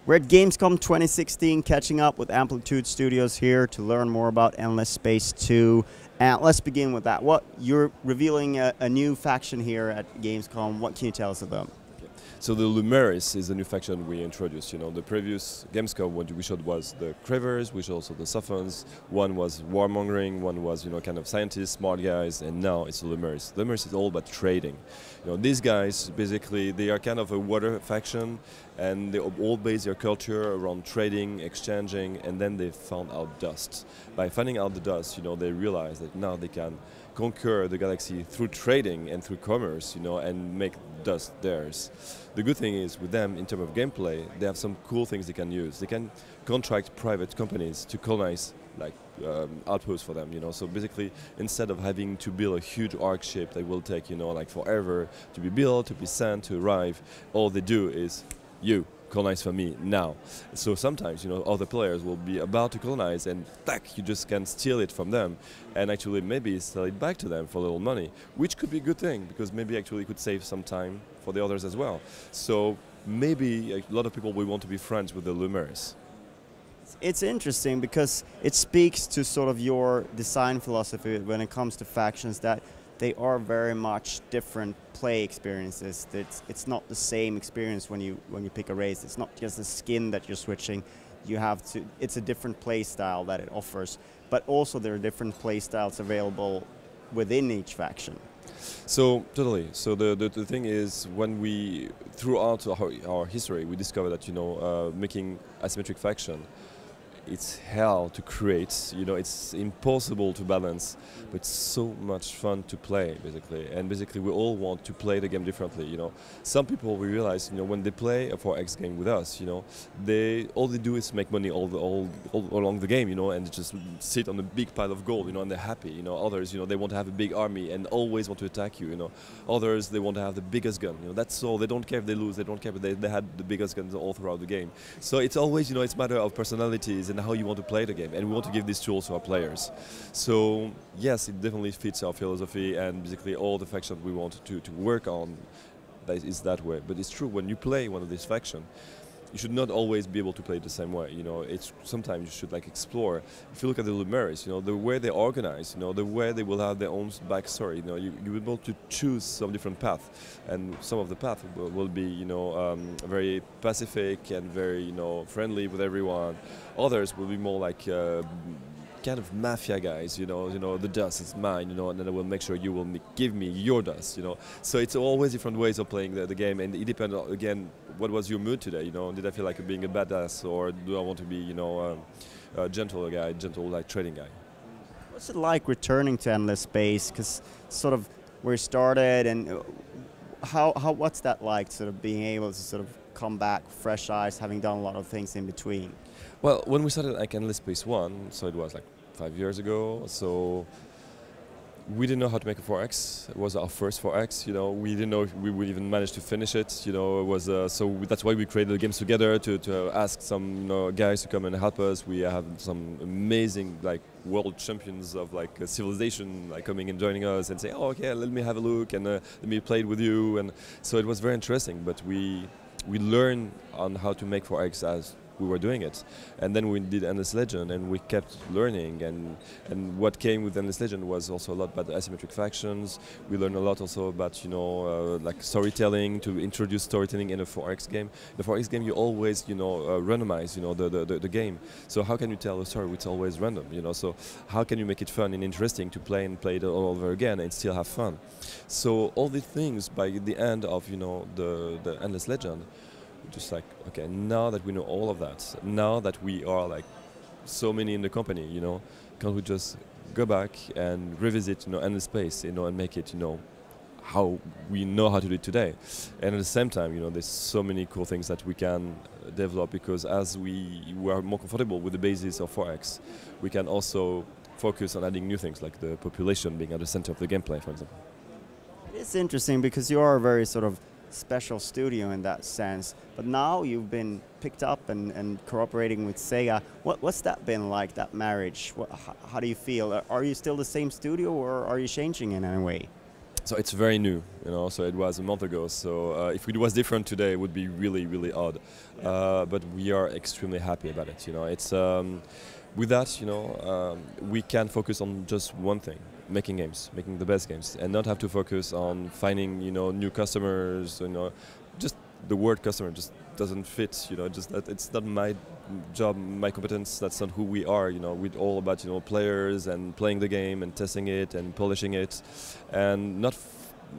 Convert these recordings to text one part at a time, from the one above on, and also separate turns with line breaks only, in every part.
We're at Gamescom 2016, catching up with Amplitude Studios here to learn more about Endless Space 2. And let's begin with that. You're revealing a new faction here at Gamescom. What can you tell us about them?
So the Lumeris is a new faction we introduced. You know, the previous Gamescom what we showed was the Cravers, we showed also the Sophons. One was warmongering, one was kind of scientists, smart guys, and now it's the Lumeris. Lumeris is all about trading. These guys basically they are kind of a water faction, and they all base their culture around trading, exchanging, and then they found out dust. By finding out the dust, they realized that now they can conquer the galaxy through trading and through commerce, and make dust theirs. The good thing is with them, in terms of gameplay, they have some cool things they can use. They can contract private companies to colonize outposts for them, So basically, instead of having to build a huge arc ship that will take, forever to be built, to be sent, to arrive, all they do is colonize for me now. So sometimes, other players will be about to colonize and you just can steal it from them and actually maybe sell it back to them for a little money, which could be a good thing because maybe actually could save some time for the others as well. So maybe a lot of people will want to be friends with the Lumeris.
It's interesting because it speaks to sort of your design philosophy when it comes to factions that they are very much different play experiences. It's not the same experience when you pick a race. It's not just the skin that you're switching. It's a different play style that it offers, but also there are different play styles available within each faction.
So totally. So the thing is, when we throughout our history, we discovered that making asymmetric faction, it's hell to create, it's impossible to balance, but it's so much fun to play, basically. And basically, we all want to play the game differently, Some people, we realize, when they play a 4X game with us, all they do is make money all along the game, and just sit on a big pile of gold, and they're happy. Others, they want to have a big army and always want to attack you, Others, they want to have the biggest gun, That's all. They don't care if they lose, they don't care, but they had the biggest guns all throughout the game. So it's always, it's a matter of personalities and how you want to play the game, and we want to give these tools to our players. So yes, it definitely fits our philosophy, and basically all the factions we want to work on is that way. But it's true, when you play one of these factions, you should not always be able to play it the same way. It's sometimes you should explore. If you look at the Lumeris, the way they organize, the way they will have their own backstory. You will be able to choose some different paths, and some of the paths will be very pacific and very friendly with everyone. Others will be more like kind of mafia guys, the dust is mine, and then I will make sure you will give me your dust, So it's always different ways of playing the game, and it depends, again, what was your mood today, Did I feel like being a badass, or do I want to be, a gentle guy, trading guy?
What's it like returning to Endless Space? Because sort of where you started, and what's that like, sort of being able to sort of come back, fresh eyes, having done a lot of things in between?
Well, when we started Endless Space 1, so it was 5 years ago, so we didn't know how to make a 4X. It was our first 4X, we didn't know if we would even manage to finish it, it was, that's why we created the games together, to ask some guys to come and help us. We have some amazing world champions of civilization coming and joining us and say, oh, okay, let me have a look and let me play it with you. And so it was very interesting, but we learned on how to make 4X as we were doing it, and then we did Endless Legend, and we kept learning, and what came with Endless Legend was also a lot about asymmetric factions. We learned a lot also about storytelling, to introduce storytelling in a 4X game. In the 4X game, you always randomize the game. So how can you tell a story which is always random? So how can you make it fun and interesting to play it all over again and still have fun? So all these things by the end of the Endless Legend. Just okay, now that we know all of that, now that we are so many in the company, can't we just go back and revisit Endless Space, and make it how we know how to do it today. And at the same time, there's so many cool things that we can develop, because as we are more comfortable with the basis of 4X, we can also focus on adding new things, like the population being at the center of the gameplay, for example.
It's interesting because you are a very sort of special studio in that sense, but now you've been picked up and cooperating with Sega. What's that been like, that marriage? How do you feel? Are you still the same studio, or are you changing in any way?
So it's very new, you know. So it was a month ago. So if it was different today, it would be really, really odd. But we are extremely happy about it. You know, it's with that, you know, we can focus on just one thing: making games, making the best games, and not have to focus on finding, you know, new customers. You know, just the word customer just doesn't fit. You know, just that it's not my job, my competence. That's not who we are. You know, we're all about, you know, players and playing the game and testing it and polishing it, and not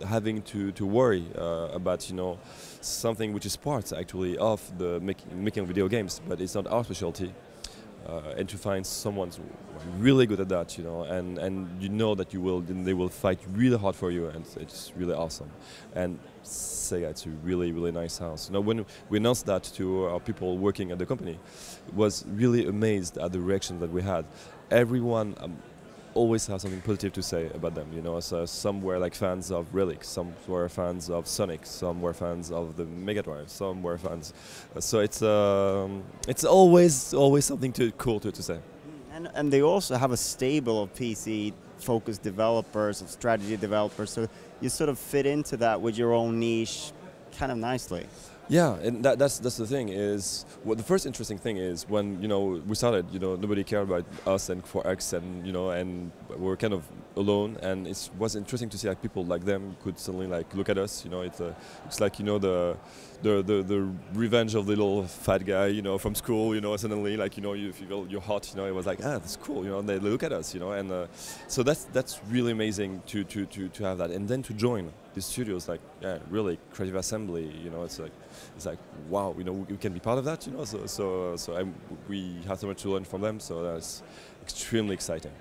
having to worry about, you know, something which is part actually of the making video games, but it's not our specialty. And to find someone really good at that, you know, and you know that they will fight really hard for you, and it's really awesome. And Sega, it's a really, really nice house. You know, when we announced that to our people working at the company, was really amazed at the reaction that we had. Everyone always have something positive to say about them, you know. So some were like fans of Relic, some were fans of Sonic, some were fans of the Mega Drive, some were fans. So it's always something cool to say.
And they also have a stable of PC-focused developers, of strategy developers. So you sort of fit into that with your own niche, kind of nicely.
Yeah, and that's the thing is, well, the first interesting thing is when, you know, we started, you know, nobody cared about us and 4X, and, you know, and we were kind of alone, and it was interesting to see like people like them could suddenly like look at us, you know. It's like, you know, the revenge of the little fat guy, you know, from school, you know, suddenly like, you know, you feel you're hot, you know. It was like, ah, that's cool, you know, and they look at us, you know, and so that's really amazing to have that, and then to join these studios like, yeah, really Creative Assembly, you know. It's like wow, you know, we can be part of that, you know. So we have so much to learn from them. So that's extremely exciting.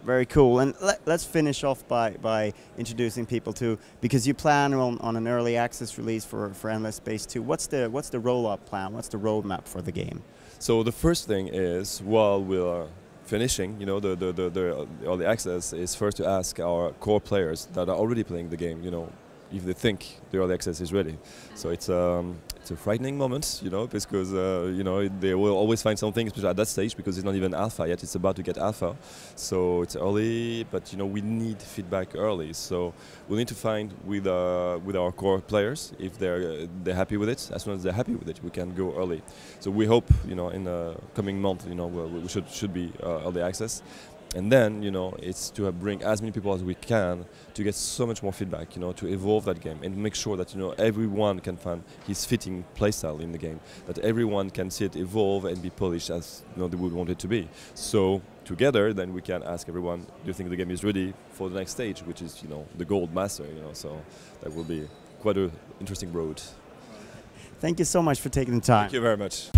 Very cool. And let's finish off by introducing people to, because you plan on an early access release for Endless Space 2. What's the roll-up plan? What's the roadmap for the game?
So the first thing is, while we're finishing, you know, the early access, is first to ask our core players that are already playing the game, you know, if they think the early access is ready. So it's a frightening moment, you know, because you know, they will always find something, especially at that stage, because it's not even alpha yet. It's about to get alpha, so it's early. But you know, we need feedback early. So we need to find with our core players if they're happy with it. As soon as they're happy with it, we can go early. So we hope, you know, in the coming month, you know, we should be early access. And then, you know, it's to bring as many people as we can to get so much more feedback, you know, to evolve that game and make sure that, you know, everyone can find his fitting playstyle in the game, that everyone can see it evolve and be polished as, you know, they would want it to be. So together, then we can ask everyone, do you think the game is ready for the next stage, which is, you know, the Gold Master, you know. So that will be quite an interesting road.
Thank you so much for taking the time.
Thank you very much.